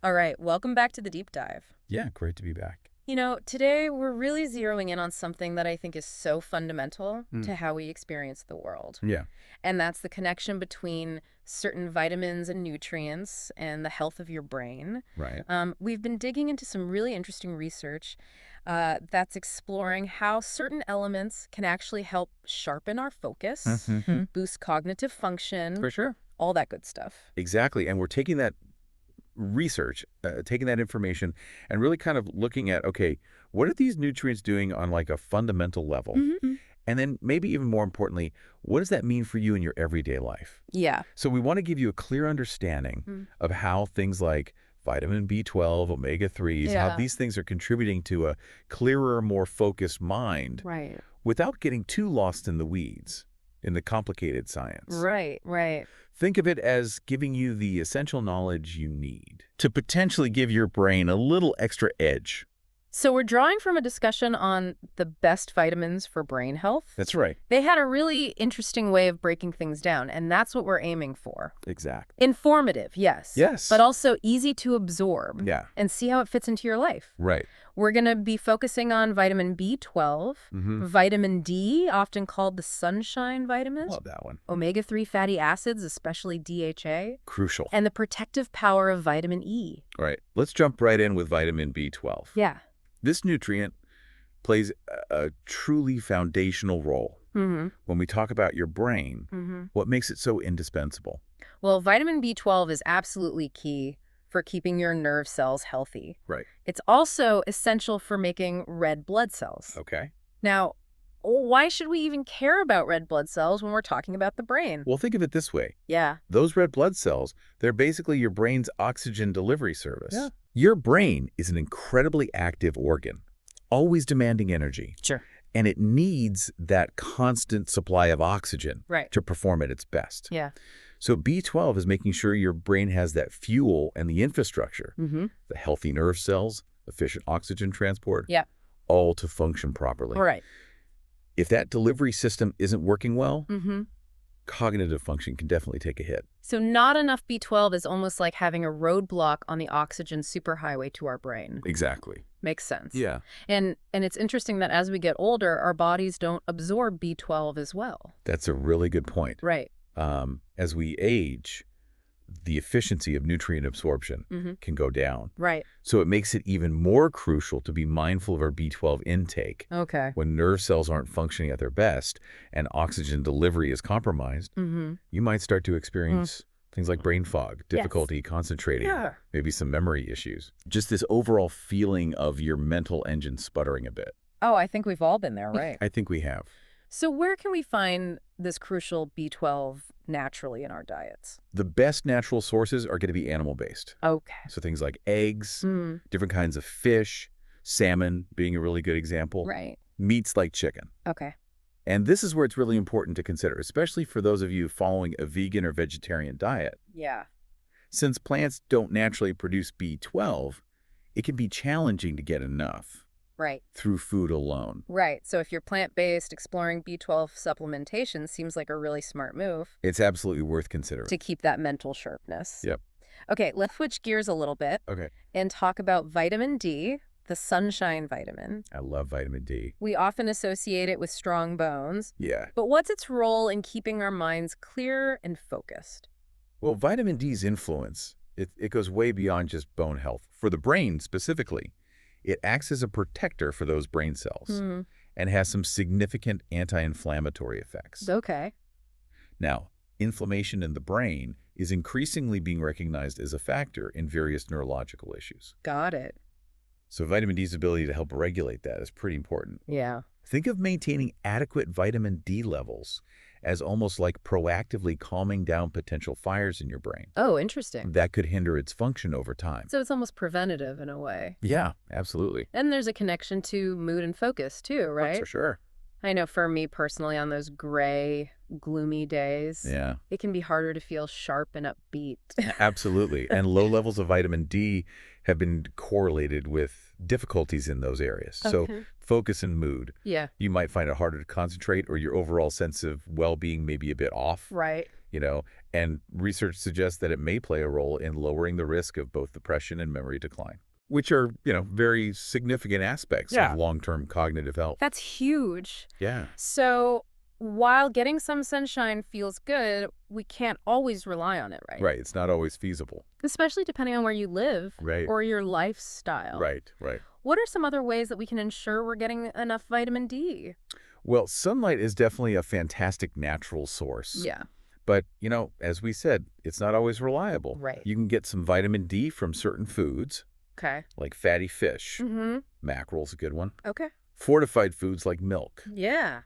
All right, welcome back to the deep dive. Yeah, great to be back. Today we're really zeroing in on something that I think is so fundamental Mm. to how we experience the world. Yeah, And that's the connection between certain vitamins and nutrients and the health of your brain. right. We've been digging into some really interesting research that's exploring how certain elements can actually help sharpen our focus, Hmm. boost cognitive function, For sure. all that good stuff. Exactly. And we're taking that research, taking that information, and really kind of looking at, okay, what are these nutrients doing on like a fundamental level? Mhm. And then maybe even more importantly, what does that mean for you in your everyday life? Yeah. So we want to give you a clear understanding Mm. of how things like vitamin B12, omega-3s, how Yeah. these things are contributing to a clearer, more focused mind Right. without getting too lost in the weeds, in the complicated science. Right, right. Think of it as giving you the essential knowledge you need to potentially give your brain a little extra edge. So we're drawing from a discussion on the best vitamins for brain health. That's right. They had a really interesting way of breaking things down, and that's what we're aiming for. Exactly. Informative, yes. Yes. But also easy to absorb. Yeah. And see how it fits into your life. Right. We're going to be focusing on vitamin B12, vitamin D, often called the sunshine vitamin, Love that one. omega-3 fatty acids, especially DHA, Crucial. and the protective power of vitamin E. Right. Let's jump right in with vitamin B12. Yeah. This nutrient plays a truly foundational role. Mm-hmm. When we talk about your brain, Mm-hmm. what makes it so indispensable? Well, vitamin B12 is absolutely key for keeping your nerve cells healthy. Right. It's also essential for making red blood cells. Okay. Now, why should we even care about red blood cells when we're talking about the brain? Well, think of it this way. Yeah. Those red blood cells, they're basically your brain's oxygen delivery service. Yeah. Your brain is an incredibly active organ, always demanding energy, Sure. and it needs that constant supply of oxygen Right. to perform at its best. Yeah. So B12 is making sure your brain has that fuel and the infrastructure, Mm-hmm. the healthy nerve cells, efficient oxygen transport, Yeah. all to function properly. All right. If that delivery system isn't working well, Mm-hmm. cognitive function can definitely take a hit. So not enough B12 is almost like having a roadblock on the oxygen superhighway to our brain. Exactly. Makes sense. Yeah. And it's interesting that as we get older, our bodies don't absorb B12 as well. That's a really good point. Right. As we age, the efficiency of nutrient absorption Mm-hmm. can go down. Right. So it makes it even more crucial to be mindful of our B12 intake. Okay. When nerve cells aren't functioning at their best and oxygen delivery is compromised, Mm-hmm. you might start to experience things like brain fog, difficulty concentrating, Yeah. maybe some memory issues. Just this overall feeling of your mental engine sputtering a bit. Oh, I think we've all been there, right? I think we have. So where can we find this crucial B12 naturally in our diets? The best natural sources are going to be animal-based. Okay. So things like eggs, Mm, different kinds of fish, salmon being a really good example, right. meats like chicken. Okay. And this is where it's really important to consider, especially for those of you following a vegan or vegetarian diet. Yeah. Since plants don't naturally produce B12, it can be challenging to get enough Right. through food alone. Right. So if you're plant-based, exploring B12 supplementation seems like a really smart move It's absolutely worth considering. to keep that mental sharpness. Yep. Okay, let's switch gears a little bit Okay. and talk about vitamin D, the sunshine vitamin. I love vitamin D. We often associate it with strong bones, Yeah. but what's its role in keeping our minds clear and focused? Well, vitamin D's influence, it goes way beyond just bone health. For the brain specifically, it acts as a protector for those brain cells Hmm. and has some significant anti-inflammatory effects. Okay. Now, inflammation in the brain is increasingly being recognized as a factor in various neurological issues. Got it. So vitamin D's ability to help regulate that is pretty important. Yeah. Think of maintaining adequate vitamin D levels as almost like proactively calming down potential fires in your brain. Oh, interesting. That could hinder its function over time. So it's almost preventative in a way. Yeah, absolutely. And there's a connection to mood and focus too, right? For sure. I know for me personally, on those gray, gloomy days, Yeah, it can be harder to feel sharp and upbeat. absolutely. And low levels of vitamin D have been correlated with difficulties in those areas. So Okay. focus and mood. Yeah, You might find it harder to concentrate or your overall sense of well-being may be a bit off. right. you know, and research suggests that it may play a role in lowering the risk of both depression and memory decline, which are, very significant aspects of Yeah. long-term cognitive health. That's huge. Yeah, So while getting some sunshine feels good, we can't always rely on it, right? right. It's not always feasible. Especially depending on where you live Right. or your lifestyle. Right, right. What are some other ways that we can ensure we're getting enough vitamin D? Well, sunlight is definitely a fantastic natural source. Yeah. But, as we said, it's not always reliable. Right. You can get some vitamin D from certain foods, Okay. like fatty fish. Mm-hmm. Mackerel's a good one. Okay. Fortified foods like milk. Yeah.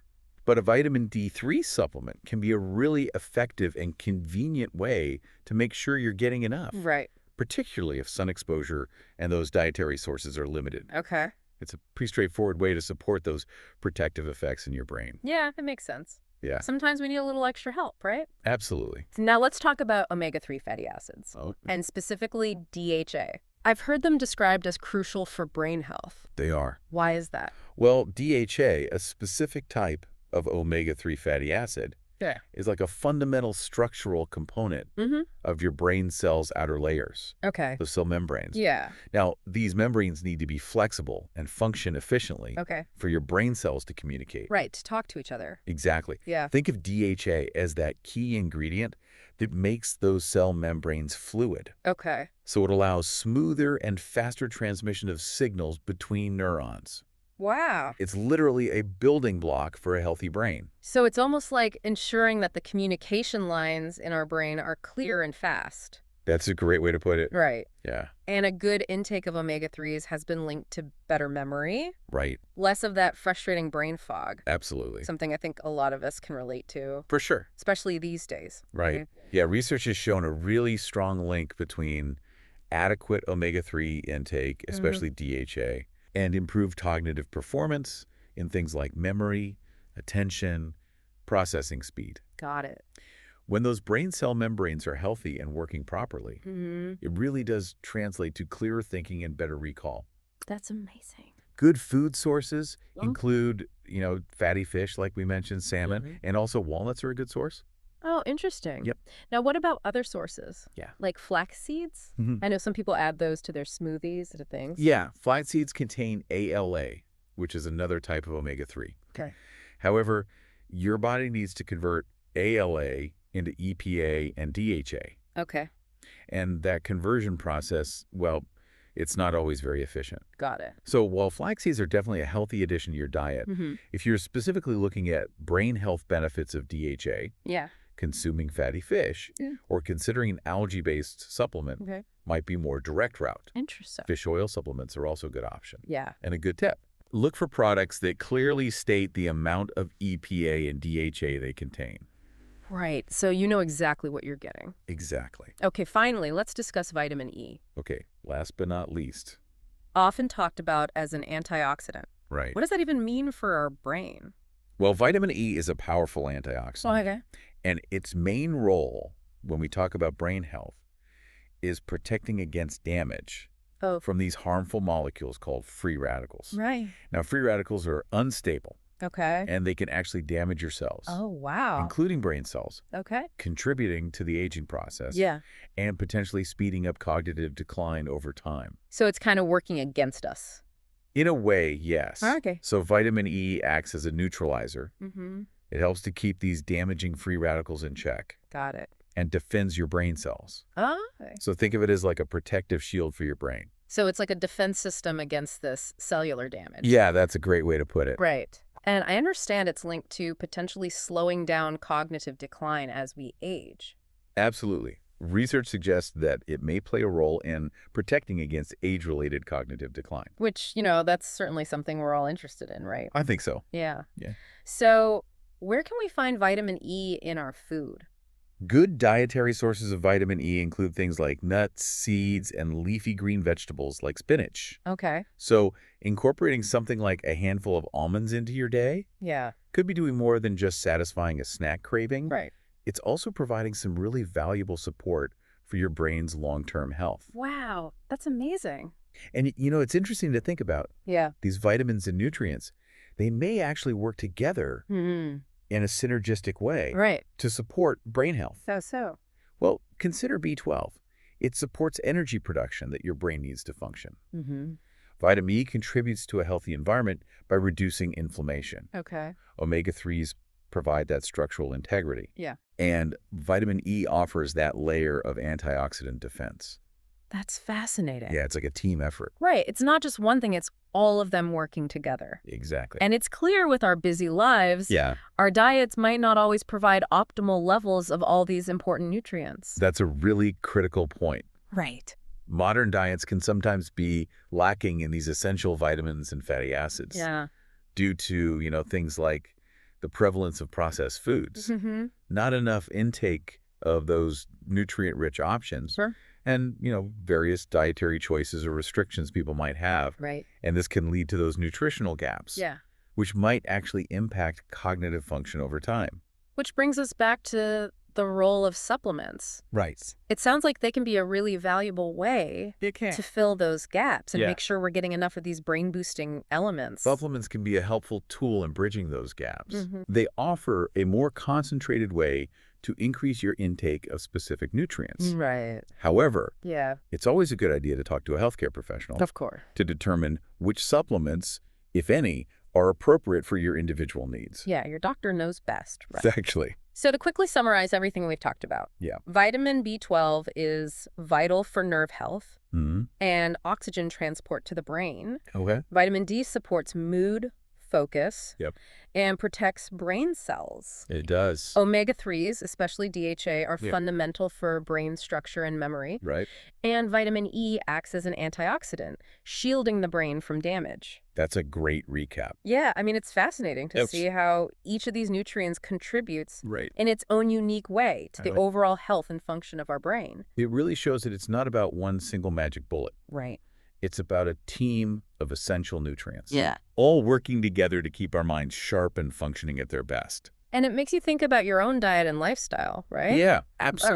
But a vitamin D3 supplement can be a really effective and convenient way to make sure you're getting enough, Right. particularly if sun exposure and those dietary sources are limited. Okay. It's a pretty straightforward way to support those protective effects in your brain. Yeah, it makes sense. Yeah, Sometimes we need a little extra help, right? absolutely. Now let's talk about omega-3 fatty acids, Oh, and specifically DHA. I've heard them described as crucial for brain health. they are. Why is that? Well, DHA, a specific type of omega-3 fatty acid, Yeah. is like a fundamental structural component Mm-hmm. of your brain cell's outer layers, Okay. the cell membranes. Yeah. Now, these membranes need to be flexible and function efficiently Okay. for your brain cells to communicate. Right, to talk to each other. Exactly. Yeah. Think of DHA as that key ingredient that makes those cell membranes fluid. Okay. So it allows smoother and faster transmission of signals between neurons. Wow. It's literally a building block for a healthy brain. So it's almost like ensuring that the communication lines in our brain are clear and fast. That's a great way to put it. Right. Yeah, And a good intake of omega-3s has been linked to better memory, right. less of that frustrating brain fog, Absolutely. something I think a lot of us can relate to, For sure. especially these days. Right. Yeah, research has shown a really strong link between adequate omega-3 intake, especially DHA, and improved cognitive performance in things like memory, attention, processing speed. Got it. When those brain cell membranes are healthy and working properly, Mm-hmm. it really does translate to clearer thinking and better recall. That's amazing. Good food sources Oh. include, fatty fish, like we mentioned, salmon, Mhm. and also walnuts are a good source. Oh, interesting. Yep. Now, what about other sources? Yeah. Like flax seeds? Mhm. I know some people add those to their smoothies and things. Yeah, flax seeds contain ALA, which is another type of omega-3. Okay. However, your body needs to convert ALA into EPA and DHA. Okay. And that conversion process, well, it's not always very efficient. Got it. So while flax seeds are definitely a healthy addition to your diet, Mm-hmm. if you're specifically looking at brain health benefits of DHA, Yeah. consuming fatty fish, Yeah. or considering an algae-based supplement Okay. might be more direct route. Interesting. Fish oil supplements are also a good option. Yeah. And a good tip. Look for products that clearly state the amount of EPA and DHA they contain. Right. So you know exactly what you're getting. Exactly. Okay, finally, let's discuss vitamin E. Okay, last but not least. Often talked about as an antioxidant. Right. What does that even mean for our brain? Well, vitamin E is a powerful antioxidant. okay. And its main role when we talk about brain health is protecting against damage Oh, from these harmful molecules called free radicals. right. Now, free radicals are unstable, Okay. and they can actually damage your cells, Oh, wow. including brain cells, Okay. contributing to the aging process Yeah. and potentially speeding up cognitive decline over time. So it's kind of working against us. In a way, yes. Okay. So vitamin E acts as a neutralizer. Mm-hmm. It helps to keep these damaging free radicals in check Got it. and defends your brain cells. Okay. So think of it as like a protective shield for your brain. So it's like a defense system against this cellular damage. Yeah, that's a great way to put it. Right. And I understand it's linked to potentially slowing down cognitive decline as we age. Absolutely. Research suggests that it may play a role in protecting against age-related cognitive decline. Which, that's certainly something we're all interested in, right? I think so. Yeah. Yeah. So where can we find vitamin E in our food? Good dietary sources of vitamin E include things like nuts, seeds, and leafy green vegetables like spinach. Okay. So incorporating something like a handful of almonds into your day Yeah. could be doing more than just satisfying a snack craving. Right. It's also providing some really valuable support for your brain's long-term health. Wow. That's amazing. And it's interesting to think about Yeah. these vitamins and nutrients. They may actually work together Hmm. in a synergistic way Right. to support brain health. So. Well, consider B12. It supports energy production that your brain needs to function. Mm-hmm. Vitamin E contributes to a healthy environment by reducing inflammation. Okay. Omega-3s provide that structural integrity. Yeah. And vitamin E offers that layer of antioxidant defense. That's fascinating. Yeah, it's like a team effort. Right. It's not just one thing, it's all of them working together. Exactly. And it's clear with our busy lives, Yeah, our diets might not always provide optimal levels of all these important nutrients. that's a really critical point. Right. Modern diets can sometimes be lacking in these essential vitamins and fatty acids Yeah. due to, things like the prevalence of processed foods, Mm-hmm. not enough intake of those nutrient-rich options, Sure. and, various dietary choices or restrictions people might have. Right. And this can lead to those nutritional gaps, Yeah. which might actually impact cognitive function over time. Which brings us back to the role of supplements. Right. It sounds like they can be a really valuable way It can. to fill those gaps and Yeah. make sure we're getting enough of these brain-boosting elements. Supplements can be a helpful tool in bridging those gaps. Mhm. They offer a more concentrated way to increase your intake of specific nutrients. Right. However, Yeah. it's always a good idea to talk to a healthcare professional Of course. to determine which supplements, if any, are appropriate for your individual needs. Yeah, your doctor knows best, right? Exactly. So to quickly summarize everything we've talked about, Yeah. vitamin B12 is vital for nerve health Mm-hmm. and oxygen transport to the brain. Okay. Vitamin D supports mood, focus, Yep. and protects brain cells. It does. Omega-3s, especially DHA, are Yeah. fundamental for brain structure and memory. Right. And vitamin E acts as an antioxidant, shielding the brain from damage. That's a great recap. Yeah, I mean, it's fascinating to Yes. see how each of these nutrients contributes Right. in its own unique way to I the like- overall health and function of our brain. It really shows that it's not about one single magic bullet. Right. It's about a team of essential nutrients. Yeah. All working together to keep our minds sharp and functioning at their best. And it makes you think about your own diet and lifestyle, right? Yeah,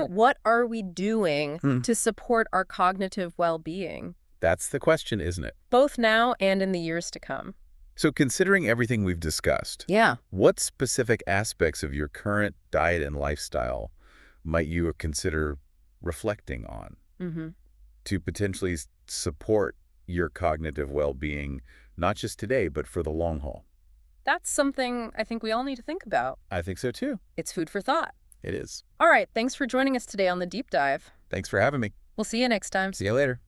What are we doing Hmm. to support our cognitive well-being, That's the question, isn't it? both now and in the years to come? So considering everything we've discussed, Yeah. what specific aspects of your current diet and lifestyle might you consider reflecting on Mm-hmm. to potentially support your cognitive well-being, not just today, but for the long haul? That's something I think we all need to think about. I think so too. It's food for thought. It is. All right, thanks for joining us today on The Deep Dive. Thanks for having me. We'll see you next time. See you later.